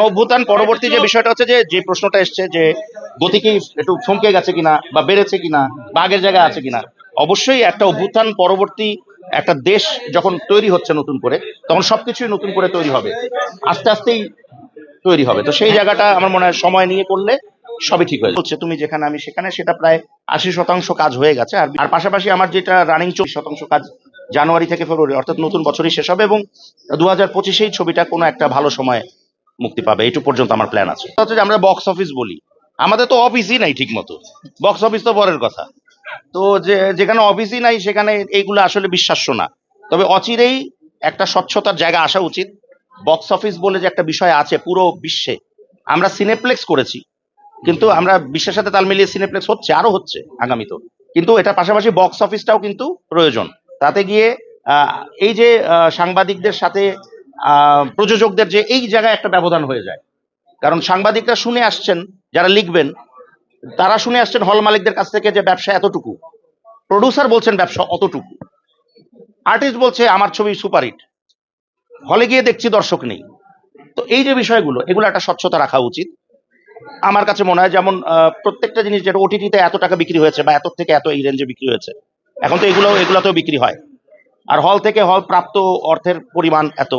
অভ্যুত্থান পরবর্তী যে বিষয়টা হচ্ছে যে প্রশ্নটা এসছে যে গতি কি একটু থমকে গেছে কিনা বা বেড়েছে কিনা বা আগের জায়গায় আছে কিনা। অবশ্যই একটা অভ্যুত্থান পরবর্তী একটা দেশ যখন তৈরি হচ্ছে নতুন করে, তখন সবকিছুই নতুন করে তৈরি হবে, আস্তে আস্তেই তৈরি হবে। তো সেই জায়গাটা আমার মনে হয় সময় নিয়ে করলে সবই ঠিক হয়ে যাচ্ছে। তুমি যেখানে আমি সেখানে, সেটা প্রায় 80% কাজ হয়ে গেছে। আর পাশাপাশি আমার যেটা রানিং 40% কাজ জানুয়ারি থেকে ফেব্রুয়ারি, অর্থাৎ নতুন বছরই শেষ হবে, এবং 2025 ছবিটা কোনো একটা ভালো সময় মুক্তি পাবে। এইটুকু পর্যন্ত আমার প্ল্যান আছে। হচ্ছে যে আমরা বক্স অফিস বলি, আমাদের তো অফিসই নাই ঠিক মতো, বক্স অফিস তো পরের কথা। তো যেখানে অফিসই নাই সেখানে এইগুলো আসলে বিশ্বাস্য না। তবে অচিরেই একটা স্বচ্ছতার জায়গা আসা উচিত। বক্স অফিস বলে যে একটা বিষয় আছে পুরো বিশ্বে, আমরা সিনেপ্লেক্স করেছি, কিন্তু আমরা বিশ্বের সাথে তাল মিলিয়ে সিনেপ্লেক্স হচ্ছে, আরো হচ্ছে আগামীতে। কিন্তু এটা পাশাপাশি বক্স অফিসটাও কিন্তু প্রয়োজন। তাতে গিয়ে আহ, এই যে সাংবাদিকদের সাথে প্রযোজকদের যে এই জায়গায় একটা ব্যবধান হয়ে যায়। কারণ সাংবাদিকরা শুনে আসছেন, যারা লিখবেন তারা শুনে আসছেন হল মালিকদের কাছ থেকে যে ব্যবসা এতটুকু, প্রডিউসার বলছেন ব্যবসা অতটুকু, আর্টিস্ট বলছে আমার ছবি সুপারহিট, হলে গিয়ে দেখছি দর্শক নেই। তো এই যে বিষয়গুলো, এগুলো একটা স্বচ্ছতা রাখা উচিত আমার কাছে মনে হয়। যেমন প্রত্যেকটা জিনিস যেটা ওটিটিতে এত টাকা বিক্রি হয়েছে বা এত থেকে এত এই রেঞ্জে বিক্রি হয়েছে, এখন তো এগুলোতেও বিক্রি হয়। আর হল থেকে হল প্রাপ্ত অর্থের পরিমাণ এত,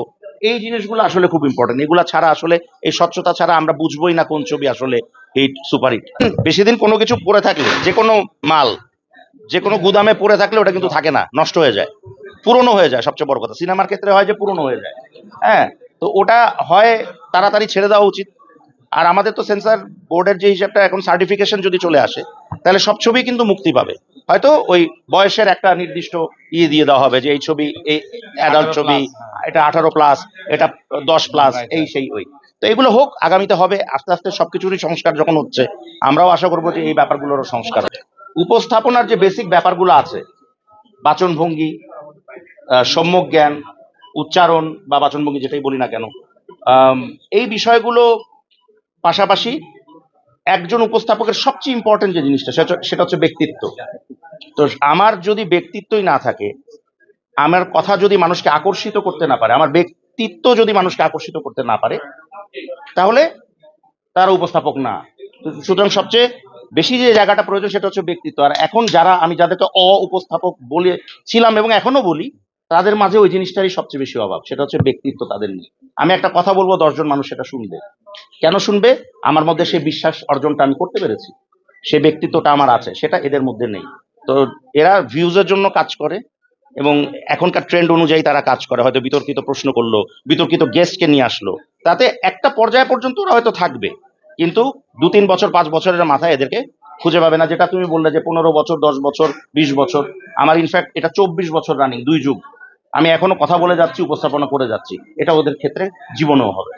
এই জিনিসগুলো আসলে খুব ইম্পর্টেন্ট। এগুলা ছাড়া আসলে, এই স্বচ্ছতা ছাড়া আমরা বুঝবোই না কোন ছবি আসলে হিট সুপারহিট। বেশি দিন কোনো কিছু পড়ে থাকলে, যে কোনো মাল যে কোনো গুদামে পড়ে থাকলে ওটা কিন্তু থাকে না, নষ্ট হয়ে যায়, পুরনো হয়ে যায়। সবচেয়ে বড় কথা সিনেমার ক্ষেত্রে হয় যে পুরনো হয়ে যায়। হ্যাঁ, তো ওটা হয় তাড়াতাড়ি ছেড়ে দেওয়া উচিত। আর আমাদের তো সেন্সর বোর্ডের যে হিসাবটা, এখন সার্টিফিকেশন যদি চলে আসে, তাহলে সব ছবি কিন্তু মুক্তি পাবে। হয়তো ওই বয়সের একটা নির্দিষ্ট দিয়ে দেওয়া হবে যে এই ছবি, এই অ্যাডাল্ট ছবি, এটা 18+, এটা 10+, এই সেই ওই। তো এগুলো হোক, আগামীতে হবে। আস্তে আস্তে সবকিছুরই সংস্কার যখন হচ্ছে, আমরাও আশা করবো যে এই ব্যাপারগুলোরও সংস্কার হবে। উপস্থাপনার যে বেসিক ব্যাপারগুলো আছে, বাচনভঙ্গি, সম্যক জ্ঞান, উচ্চারণ বা বাচনভঙ্গি যেটাই বলি না কেন, এই বিষয়গুলো পাশাপাশি একজন উপস্থাপকের সবচেয়ে ইম্পর্টেন্ট যে জিনিসটা, সেটা হচ্ছে ব্যক্তিত্ব। তো আমার যদি ব্যক্তিত্বই না থাকে, আমার কথা যদি মানুষকে আকর্ষিত করতে না পারে, আমার ব্যক্তিত্ব যদি মানুষকে আকর্ষিত করতে না পারে, তাহলে তারা উপস্থাপক না। সুতরাং সবচেয়ে বেশি যে জায়গাটা প্রয়োজন সেটা হচ্ছে ব্যক্তিত্ব। আর এখন আমি যাদেরকে উপস্থাপক বলেছিলাম এবং এখনো বলি, তাদের মাঝে ওই জিনিসটারই সবচেয়ে বেশি অভাব, সেটা হচ্ছে ব্যক্তিত্ব তাদের নেই। আমি একটা কথা বলবো, 10 জন মানুষ সেটা শুনবে। কেন শুনবে? আমার মধ্যে সেই বিশ্বাস অর্জনটা আমি করতে পেরেছি, সে ব্যক্তিত্বটা আমার আছে, সেটা এদের মধ্যে নেই। তো এরা ভিউজের জন্য কাজ করে, এবং এখনকার ট্রেন্ড অনুযায়ী তারা কাজ করে। হয়তো বিতর্কিত প্রশ্ন করলো, বিতর্কিত গেস্টকে নিয়ে আসলো, তাতে একটা পর্যায় পর্যন্ত ওরা হয়তো থাকবে, কিন্তু 2-3 বছর 5 বছরের মাথায় এদেরকে খুঁজে পাবে না। যেটা তুমি বললে যে 15 বছর, 10 বছর, 20 বছর, আমার ইনফ্যাক্ট এটা 24 বছর রানিং, 2 যুগ। আমি এখনো কথা বলে যাচ্ছি, উপস্থাপনা করে যাচ্ছি, এটা ওদের ক্ষেত্রে জীবনেও হবে।